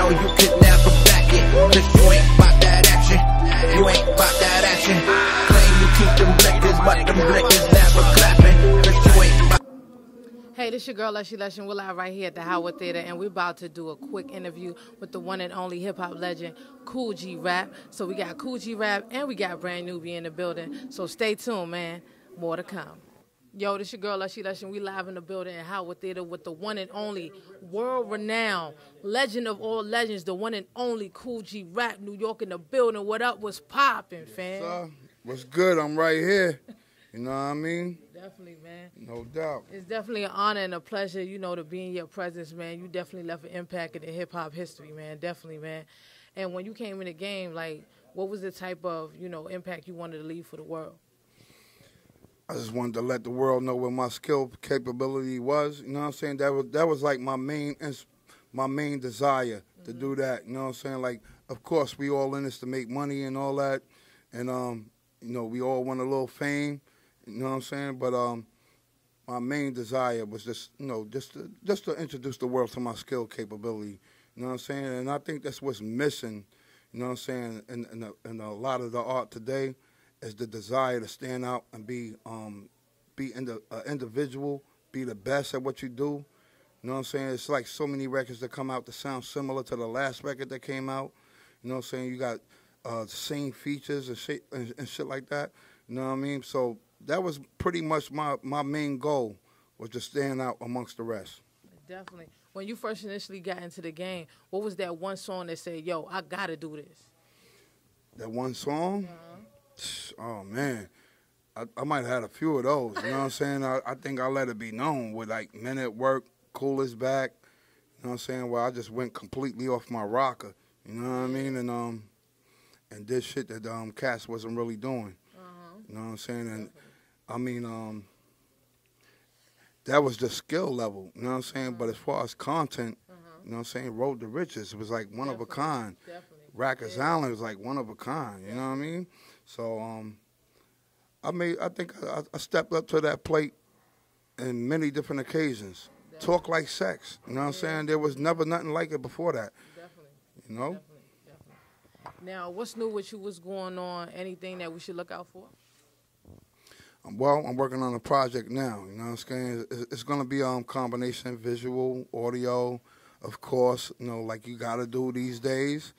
know you can never back it, cause you ain't about that action. You ain't about that action. Claim you keep them blickers, but them blickers never clapping, cause you ain't about. Hey, this your girl, Lushy. We're live right here at the Howard Theater, and we're about to do a quick interview with the one and only hip-hop legend, Kool Rap. So we got Kool Rap, and we got brand Nubian in the building. So stay tuned, man. More to come. Yo, this your girl, Lushy. We live in the building at Howard Theater with the one and only, world-renowned, legend of all legends, the one and only Kool Rap, New York in the building. What up? What's poppin', fam? What's good? I'm right here. You know what I mean? Definitely, man. No doubt. It's definitely an honor and a pleasure, you know, to be in your presence, man. You definitely left an impact in the hip-hop history, man. Definitely, man. And when you came in the game, like, what was the type of, you know, impact you wanted to leave for the world? I just wanted to let the world know what my skill capability was. You know what I'm saying? That was like my main desire to do that. You know what I'm saying? Like, of course, we all in this to make money and all that. And, you know, we all want a little fame. You know what I'm saying? But my main desire was just, you know, just to introduce the world to my skill capability. You know what I'm saying? And I think that's what's missing, you know what I'm saying, in a lot of the art today, is the desire to stand out and be individual, be the best at what you do. You know what I'm saying? It's like so many records that come out that sound similar to the last record that came out. You know what I'm saying? You got the same features and shit like that. You know what I mean? So that was pretty much my main goal, was to stand out amongst the rest. Definitely. When you first initially got into the game, what was that one song that said, yo, I got to do this? That one song? Oh, man. I might have had a few of those. You know what I'm saying? I think I let it be known with, like, Men at Work, Kool is Back. You know what I'm saying? Where I just went completely off my rocker. You know what I mean? And did shit that Cass wasn't really doing. You know what I'm saying? And I mean, that was the skill level, you know what I'm saying? But as far as content, you know what I'm saying, Road to Riches was like one of a kind. Rikers Island was like one of a kind, you know what I mean? So I think I stepped up to that plate in many different occasions. Talk like sex, you know what I'm saying? There was never nothing like it before that. You know? Now, what's new with you? What's going on? Anything that we should look out for? Well, I'm working on a project now, you know what I'm saying? It's going to be combination visual, audio, of course, you know, like you got to do these days.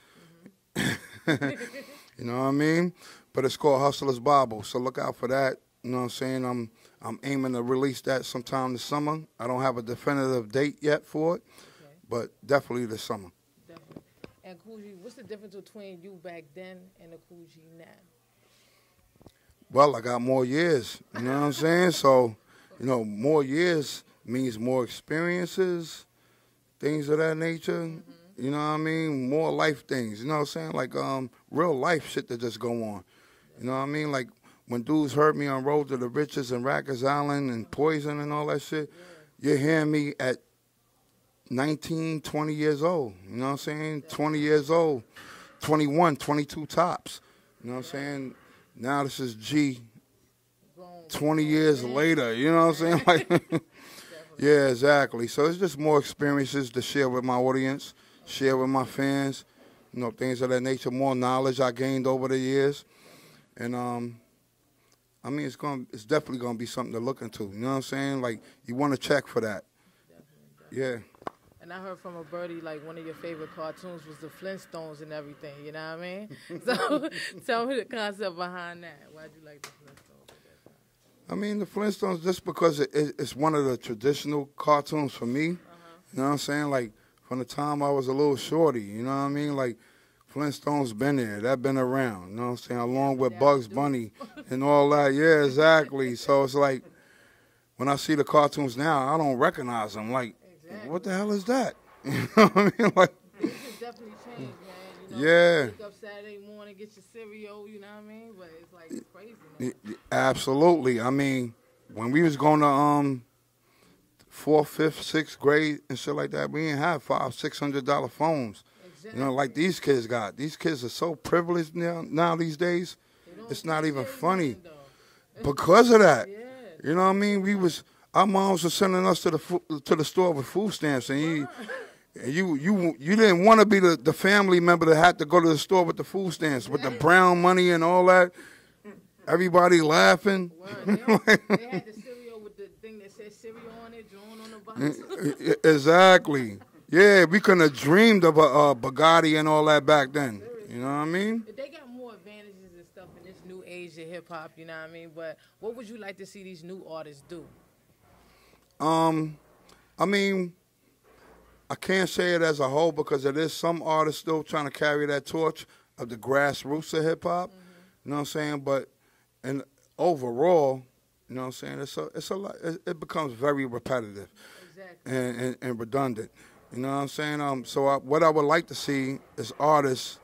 You know what I mean? But it's called Hustler's Bible, so look out for that. You know what I'm saying? I'm aiming to release that sometime this summer. I don't have a definitive date yet for it, but definitely this summer. Definitely. And Kool, what's the difference between you back then and the Kool now? Well, I got more years, you know what I'm saying? So, you know, more years means more experiences, things of that nature, you know what I mean? More life things, you know what I'm saying? Like real life shit that just go on, you know what I mean? Like when dudes heard me on Road to the Riches and Rikers Island and Poison and all that shit, you're hearing me at 19, 20 years old, you know what I'm saying? 20 years old, 21, 22 tops, you know what I'm saying? Now this is G 20 years later, you know what I'm saying? Like, yeah, exactly. So it's just more experiences to share with my audience, share with my fans, you know, things of that nature, more knowledge I gained over the years. And, I mean, it's definitely going to be something to look into, you know what I'm saying? Like, you want to check for that. Yeah. And I heard from a birdie, like, one of your favorite cartoons was the Flintstones and everything, you know what I mean? So tell me the concept behind that. Why'd you like the Flintstones at that time? I mean, the Flintstones, just because it's one of the traditional cartoons for me, you know what I'm saying? Like, from the time I was a little shorty, you know what I mean? Like, Flintstones been there, that been around, you know what I'm saying? Along with Bugs Bunny and all that, yeah, exactly. So it's like, when I see the cartoons now, I don't recognize them, like, what the hell is that? You know what I mean? Like, things have definitely changed, man. You know, yeah. Wake up Saturday morning, get your cereal, you know what I mean? But it's like it's crazy, man. Absolutely. I mean, when we was going to 4th, 5th, 6th grade and shit like that, we didn't have $500, $600 phones. Exactly. You know, like these kids got. These kids are so privileged now these days. It's not even funny because of that. Yeah. You know what I mean? Our moms were sending us to the store with food stamps, and And you didn't want to be the family member that had to go to the store with the food stamps, with the brown money and all that. Everybody laughing. Word. They had the cereal with the thing that said cereal on it, drawn on the box. Exactly. Yeah, we couldn't have dreamed of a Bugatti and all that back then. You know what I mean? They got more advantages and stuff in this new age of hip hop. You know what I mean? But what would you like to see these new artists do? I mean, I can't say it as a whole because there is some artists still trying to carry that torch of the grassroots of hip hop. You know what I'm saying? But and overall, you know what I'm saying? It's a lot. It becomes very repetitive and redundant. You know what I'm saying? So what I would like to see is artists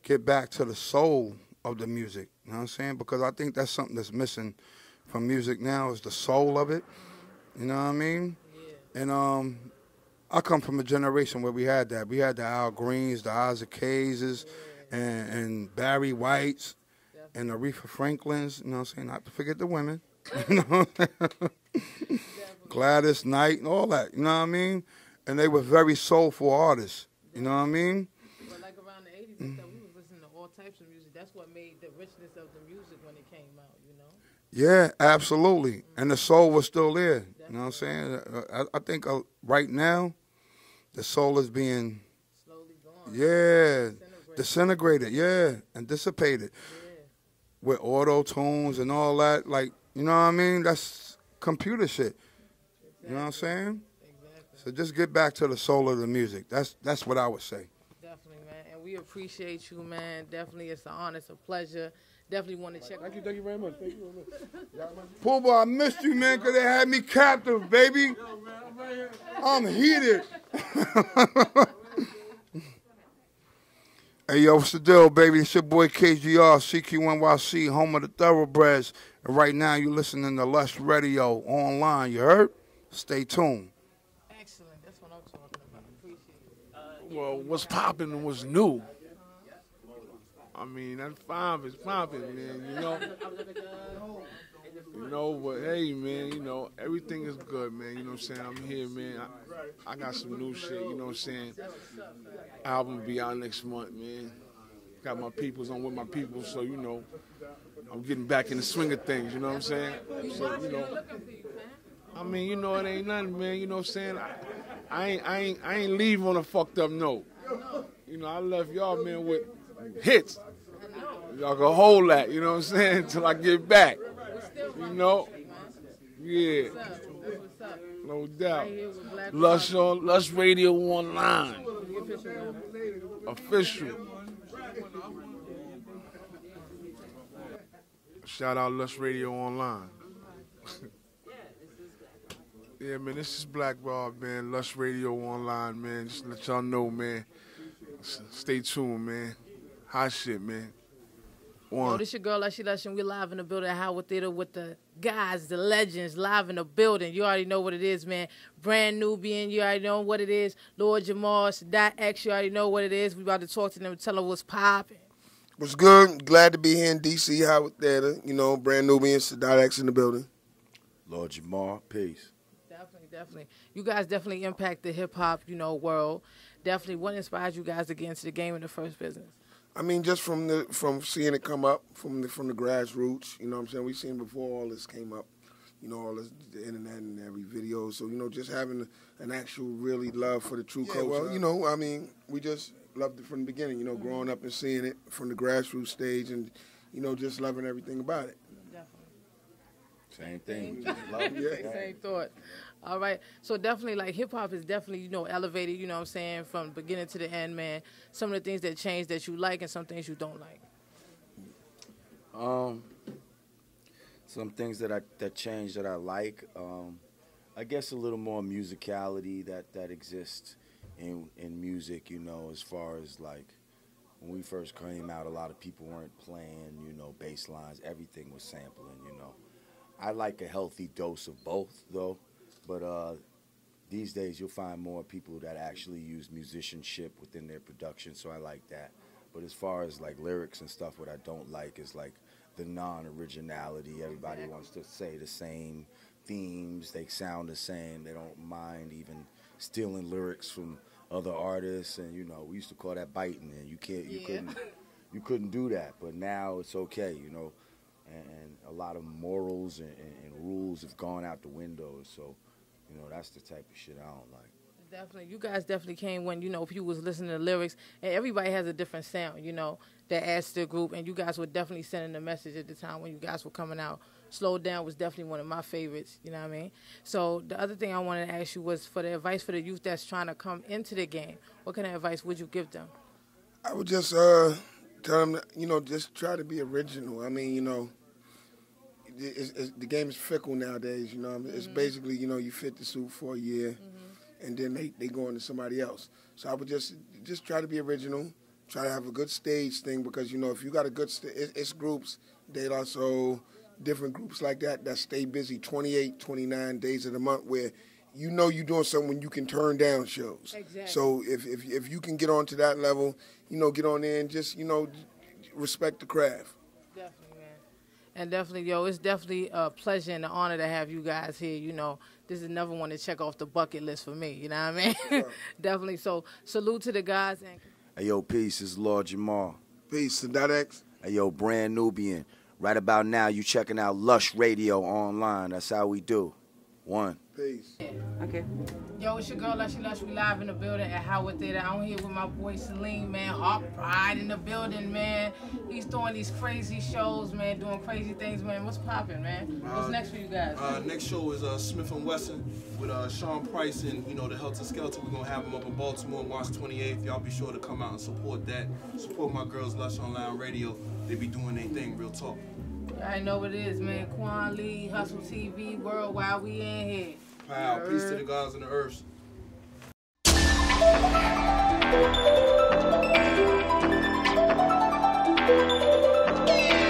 get back to the soul of the music. You know what I'm saying? Because I think that's something that's missing from music now is the soul of it. You know what I mean? Yeah. And I come from a generation where we had that. We had the Al Greens, the Isaac Hayes, and Barry Whites, and Aretha Franklins. You know what I'm saying? Not to forget the women. You know Gladys Knight and all that. You know what I mean? And they were very soulful artists. You know what I mean? But like around the 80s and stuff, we was listening to all types of music. That's what made the richness of the music when it came out, you know? Yeah, absolutely. And the soul was still there. Definitely. You know what I'm saying? I think right now, the soul is being slowly gone. Yeah, disintegrated. Yeah, and dissipated. Yeah. With auto tunes and all that. Like, you know what I mean? That's computer shit. Exactly. You know what I'm saying? Exactly. So just get back to the soul of the music. That's what I would say. Definitely, man. And we appreciate you, man. Definitely, it's an honor, it's a pleasure. Definitely want to check. Thank you very much. Thank you very much. Pool boy, I missed you, man, because they had me captive, baby. Yo, man, I'm right here. I'm heated. Hey, yo, what's the deal, baby? It's your boy KGR, CQNYC, home of the thoroughbreds. And right now, you're listening to Lush Radio online. You heard? Stay tuned. Excellent. That's what I'm talking about. Appreciate it. Well, what's popping and what's new? I mean, that's fine. It's popping, man. You know, but hey, man, you know, everything is good, man. You know what I'm saying? I'm here, man. I got some new shit, you know what I'm saying? Album will be out next month, man. Got my peoples on with my people, so, you know, I'm getting back in the swing of things, you know what I'm saying? So, you know, I mean, you know, it ain't nothing, man. You know what I'm saying? I ain't leave on a fucked up note. You know, I left y'all, man, with hits. Y'all can hold that, you know what I'm saying, until I get back. You know? Yeah. No doubt. Lush Radio Online. Official. Shout out Lush Radio Online. Yeah, man, this is Black Rob, man. Lush Radio Online, man. Just let y'all know, man. Stay tuned, man. Hot shit, man. Yo, this your girl, Lushy Lush, and we live in the building at Howard Theater with the guys, the legends, live in the building. You already know what it is, man. Brand Nubian, you already know what it is. Lord Jamar, Sadat X, you already know what it is. We about to talk to them and tell them what's popping. What's good? Glad to be here in D.C., Howard Theater. You know, Brand Nubian, Sadat X in the building. Lord Jamar, peace. Definitely. You guys definitely impact the hip-hop, you know, world. Definitely. What inspired you guys to get into the game in the first business? I mean, just from seeing it come up from the grassroots, you know what I'm saying? We seen before all this came up, you know, all this, the internet and every video. So, you know, just having an actual really love for the true culture. Well, you know, I mean, we just loved it from the beginning, you know, growing up and seeing it from the grassroots stage and, you know, just loving everything about it. Same thing. Just love it. Same thought. All right. So definitely, like, hip-hop is definitely, you know, elevated, you know what I'm saying, from the beginning to the end, man. Some of the things that change that you like and some things you don't like. Some things that change that I like. I guess a little more musicality that exists in music, you know, as far as, like, when we first came out, a lot of people weren't playing, you know, bass lines. Everything was sampling, you know. I like a healthy dose of both, though. But these days you'll find more people that actually use musicianship within their production, so I like that. But as far as, like, lyrics and stuff, what I don't like is, like, the non-originality. Everybody wants to say the same themes. They sound the same. They don't mind even stealing lyrics from other artists, and you know, we used to call that biting, and you couldn't do that, but now it's okay, you know, and a lot of morals and rules have gone out the window, so, you know, that's the type of shit I don't like. Definitely. You guys definitely came when, you know, if you was listening to the lyrics, and everybody has a different sound, you know, that adds to the group, and you guys were definitely sending a message at the time when you guys were coming out. Slow Down was definitely one of my favorites, you know what I mean? So the other thing I wanted to ask you was for the advice for the youth that's trying to come into the game, what kind of advice would you give them? I would just tell them, you know, just try to be original. I mean, you know, the game is fickle nowadays, you know. It's basically, you know, you fit the suit for a year, and then they go into somebody else. So I would just try to be original, try to have a good stage thing, because, you know, if you got a good it's groups, De La Soul, different groups like that stay busy 28, 29 days of the month, where you know you're doing something when you can turn down shows. Exactly. So if you can get on to that level, you know, get on there and just, you know, respect the craft. Definitely, man. And definitely, yo, it's definitely a pleasure and an honor to have you guys here. You know, this is another one to check off the bucket list for me. You know what I mean? Yeah. Definitely. So salute to the guys. And Hey, yo, peace. It's Lord Jamal. Peace. Sadat. Hey, yo, brand Nubian. Right about now, you checking out Lush Radio online. That's how we do. One. Peace. Okay. Yo, it's your girl, Lush. We live in the building at Howard Theater. I'm here with my boy Salim, man. Hawk Pride in the building, man. He's throwing these crazy shows, man, doing crazy things, man. What's popping, man? What's next for you guys? Next show is Smith & Wesson with Sean Price and, you know, the Helter Skelter. We're going to have them up in Baltimore March 28th. Y'all be sure to come out and support that. Support my girls, Lush Online Radio. They be doing their thing, real talk. I know what it is, man. KWAN, Lee, Hustle TV, Worldwide, we in here. Pow, peace to the gods and the earths.